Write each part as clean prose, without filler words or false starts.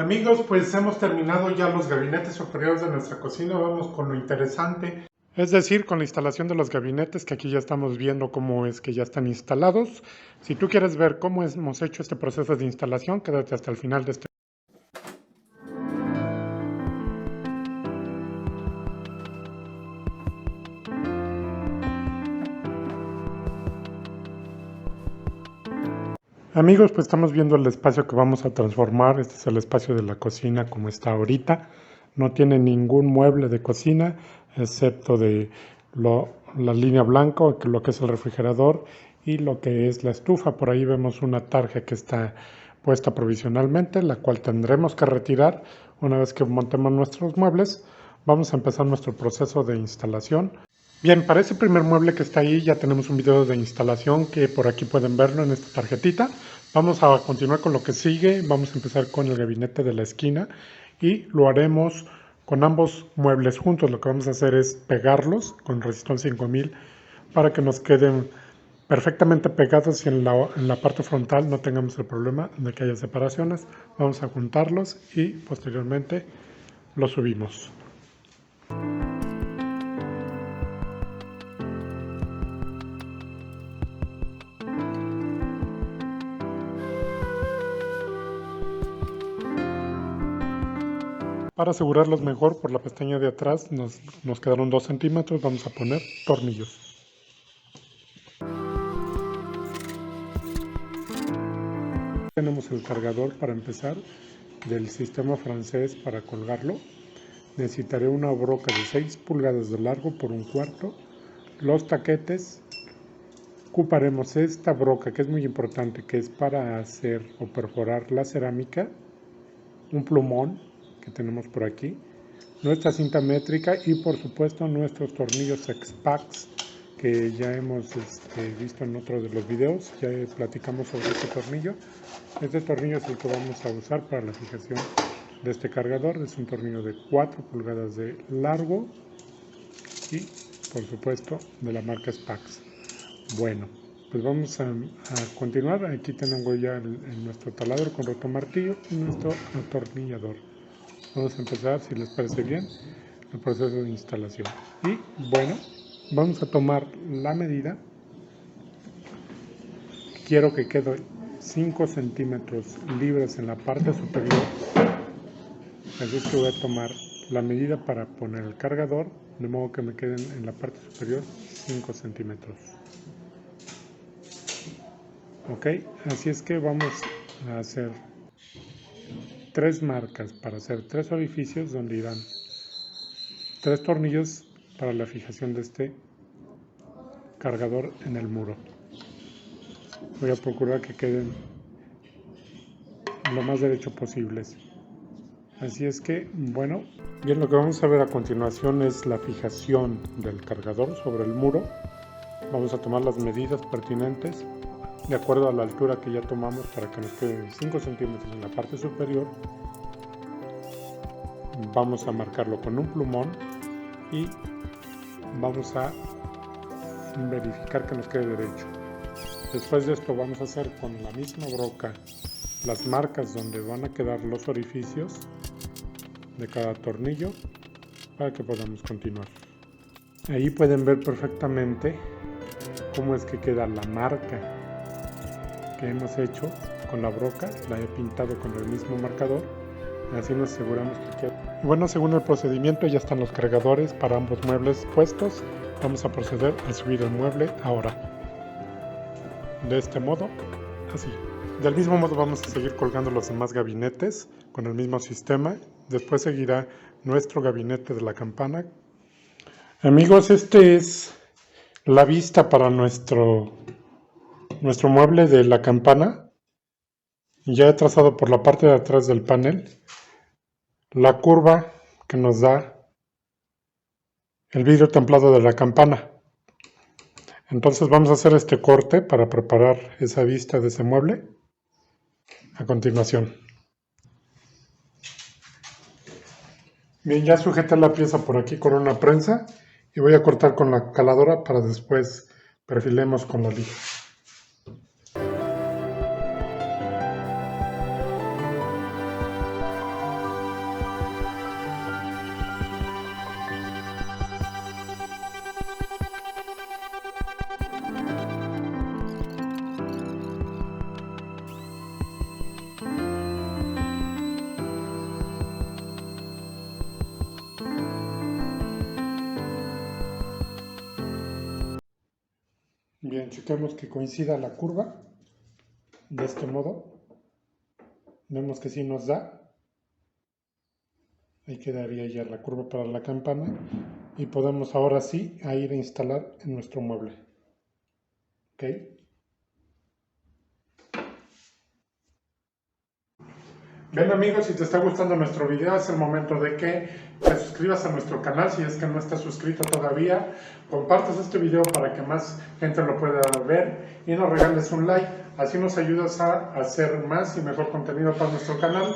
Amigos, pues hemos terminado ya los gabinetes superiores de nuestra cocina. Vamos con lo interesante, es decir, con la instalación de los gabinetes, que aquí ya estamos viendo cómo es que ya están instalados. Si tú quieres ver cómo hemos hecho este proceso de instalación, quédate hasta el final de este. Amigos, pues estamos viendo el espacio que vamos a transformar. Este es el espacio de la cocina como está ahorita. No tiene ningún mueble de cocina, excepto de la línea blanca, lo que es el refrigerador y lo que es la estufa. Por ahí vemos una tarja que está puesta provisionalmente, la cual tendremos que retirar una vez que montemos nuestros muebles. Vamos a empezar nuestro proceso de instalación. Bien, para ese primer mueble que está ahí ya tenemos un video de instalación que por aquí pueden verlo en esta tarjetita. Vamos a continuar con lo que sigue. Vamos a empezar con el gabinete de la esquina y lo haremos con ambos muebles juntos. Lo que vamos a hacer es pegarlos con Resistol 5000 para que nos queden perfectamente pegados y en la parte frontal no tengamos el problema de que haya separaciones. Vamos a juntarlos y posteriormente los subimos. Para asegurarlos mejor, por la pestaña de atrás nos quedaron 2 centímetros, vamos a poner tornillos. Tenemos el cargador para empezar del sistema francés para colgarlo. Necesitaré una broca de 6 pulgadas de largo por 1/4. Los taquetes, ocuparemos esta broca que es muy importante, que es para hacer o perforar la cerámica, un plumón que tenemos por aquí, nuestra cinta métrica y por supuesto nuestros tornillos X-Pax que ya hemos visto en otro de los videos. Ya platicamos sobre este tornillo. Este tornillo es el que vamos a usar para la fijación de este cargador. Es un tornillo de 4 pulgadas de largo y por supuesto de la marca X-Pax. Bueno, pues vamos a continuar. Aquí tenemos ya nuestro taladro con rotomartillo y nuestro atornillador. Vamos a empezar, si les parece bien, el proceso de instalación. Y bueno, vamos a tomar la medida. Quiero que quede 5 centímetros libres en la parte superior. Así es que voy a tomar la medida para poner el cargador, de modo que me queden en la parte superior 5 centímetros. Ok, así es que vamos a hacer 3 marcas para hacer 3 orificios donde irán 3 tornillos para la fijación de este cargador en el muro. Voy a procurar que queden lo más derecho posibles. Así es que, bueno, bien, lo que vamos a ver a continuación es la fijación del cargador sobre el muro. Vamos a tomar las medidas pertinentes de acuerdo a la altura que ya tomamos para que nos queden 5 centímetros en la parte superior. Vamos a marcarlo con un plumón y vamos a verificar que nos quede derecho. Después de esto vamos a hacer con la misma broca las marcas donde van a quedar los orificios de cada tornillo para que podamos continuar. Ahí pueden ver perfectamente cómo es que queda la marca que hemos hecho con la broca. La he pintado con el mismo marcador, así nos aseguramos que quede. Y bueno, según el procedimiento ya están los cargadores para ambos muebles puestos. Vamos a proceder a subir el mueble ahora. De este modo, así. Del mismo modo vamos a seguir colgando los demás gabinetes con el mismo sistema. Después seguirá nuestro gabinete de la campana. Amigos, este es la vista para nuestro mueble de la campana. Ya he trazado por la parte de atrás del panel la curva que nos da el vidrio templado de la campana. Entonces vamos a hacer este corte para preparar esa vista de ese mueble a continuación. Bien, ya sujeté la pieza por aquí con una prensa y voy a cortar con la caladora para después perfilemos con la lija. Bien, chequemos que coincida la curva. De este modo. Vemos que sí nos da. Ahí quedaría ya la curva para la campana. Y podemos ahora sí ir a instalar en nuestro mueble. ¿Ok? Bien amigos, si te está gustando nuestro video es el momento de que te suscribas a nuestro canal si es que no estás suscrito todavía, compartas este video para que más gente lo pueda ver y nos regales un like, así nos ayudas a hacer más y mejor contenido para nuestro canal.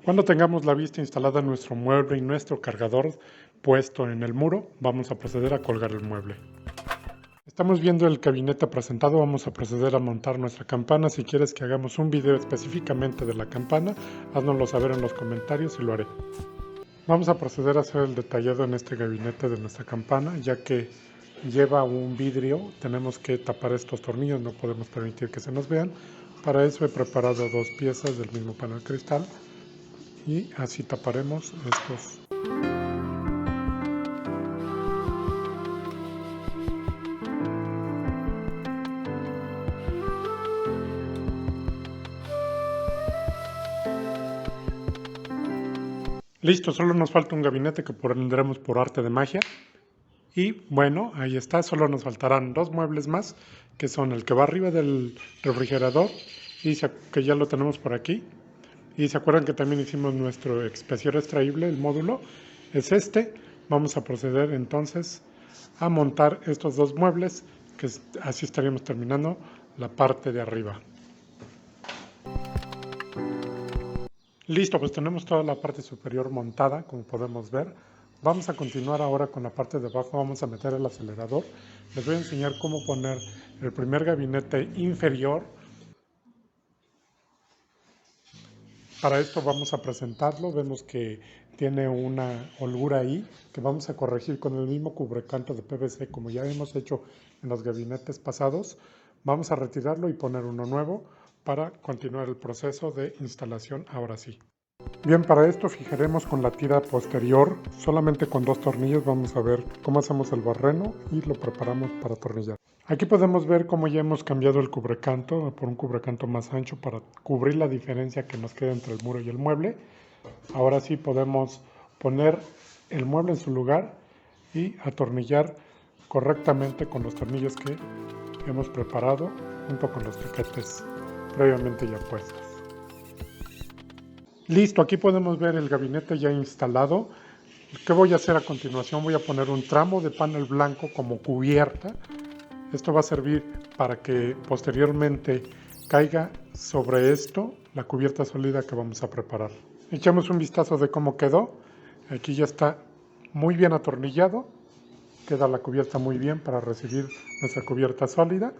Cuando tengamos la vista instalada en nuestro mueble y nuestro cargador puesto en el muro, vamos a proceder a colgar el mueble. Estamos viendo el gabinete presentado, vamos a proceder a montar nuestra campana. Si quieres que hagamos un video específicamente de la campana, háznoslo saber en los comentarios y lo haré. Vamos a proceder a hacer el detallado en este gabinete de nuestra campana, ya que lleva un vidrio, tenemos que tapar estos tornillos, no podemos permitir que se nos vean. Para eso he preparado 2 piezas del mismo panel cristal y así taparemos estos. Listo, solo nos falta un gabinete que pondremos por arte de magia. Y bueno, ahí está, solo nos faltarán 2 muebles más, que son el que va arriba del refrigerador, y que ya lo tenemos por aquí. Y se acuerdan que también hicimos nuestro especial extraíble, el módulo, es este. Vamos a proceder entonces a montar estos 2 muebles, que así estaríamos terminando la parte de arriba. Listo, pues tenemos toda la parte superior montada, como podemos ver. Vamos a continuar ahora con la parte de abajo, vamos a meter el acelerador. Les voy a enseñar cómo poner el primer gabinete inferior. Para esto vamos a presentarlo, vemos que tiene una holgura ahí, que vamos a corregir con el mismo cubrecanto de PVC como ya hemos hecho en los gabinetes pasados. Vamos a retirarlo y poner uno nuevo para continuar el proceso de instalación ahora sí. Bien, para esto fijaremos con la tira posterior, solamente con 2 tornillos. Vamos a ver cómo hacemos el barreno y lo preparamos para atornillar. Aquí podemos ver cómo ya hemos cambiado el cubrecanto por un cubrecanto más ancho para cubrir la diferencia que nos queda entre el muro y el mueble. Ahora sí podemos poner el mueble en su lugar y atornillar correctamente con los tornillos que hemos preparado junto con los piquetes previamente ya puestos. Listo, aquí podemos ver el gabinete ya instalado. ¿Qué voy a hacer a continuación? Voy a poner un tramo de panel blanco como cubierta. Esto va a servir para que posteriormente caiga sobre esto la cubierta sólida que vamos a preparar. Echamos un vistazo de cómo quedó. Aquí ya está muy bien atornillado. Queda la cubierta muy bien para recibir nuestra cubierta sólida.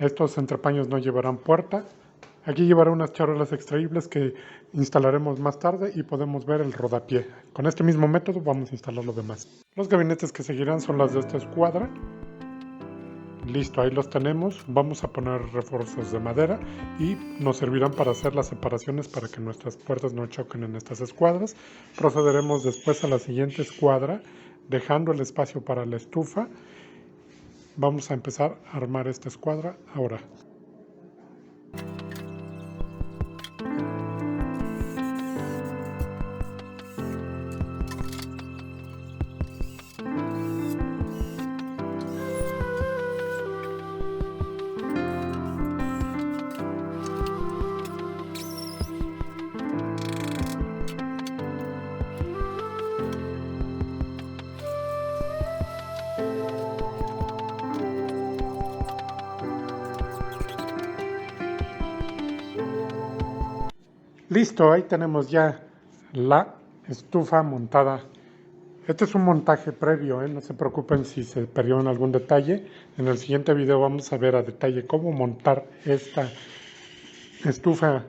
Estos entrepaños no llevarán puerta. Aquí llevará unas charolas extraíbles que instalaremos más tarde y podemos ver el rodapié. Con este mismo método vamos a instalar lo demás. Los gabinetes que seguirán son las de esta escuadra. Listo, ahí los tenemos. Vamos a poner refuerzos de madera y nos servirán para hacer las separaciones para que nuestras puertas no choquen en estas escuadras. Procederemos después a la siguiente escuadra, dejando el espacio para la estufa. Vamos a empezar a armar esta escuadra ahora. Listo, ahí tenemos ya la estufa montada. Este es un montaje previo, no se preocupen si se perdió en algún detalle. En el siguiente video vamos a ver a detalle cómo montar esta estufa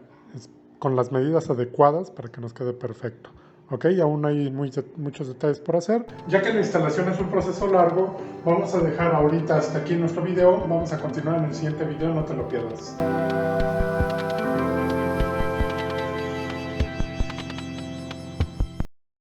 con las medidas adecuadas para que nos quede perfecto. Ok, aún hay muchos detalles por hacer. Ya que la instalación es un proceso largo, vamos a dejar ahorita hasta aquí nuestro video. Vamos a continuar en el siguiente video, no te lo pierdas.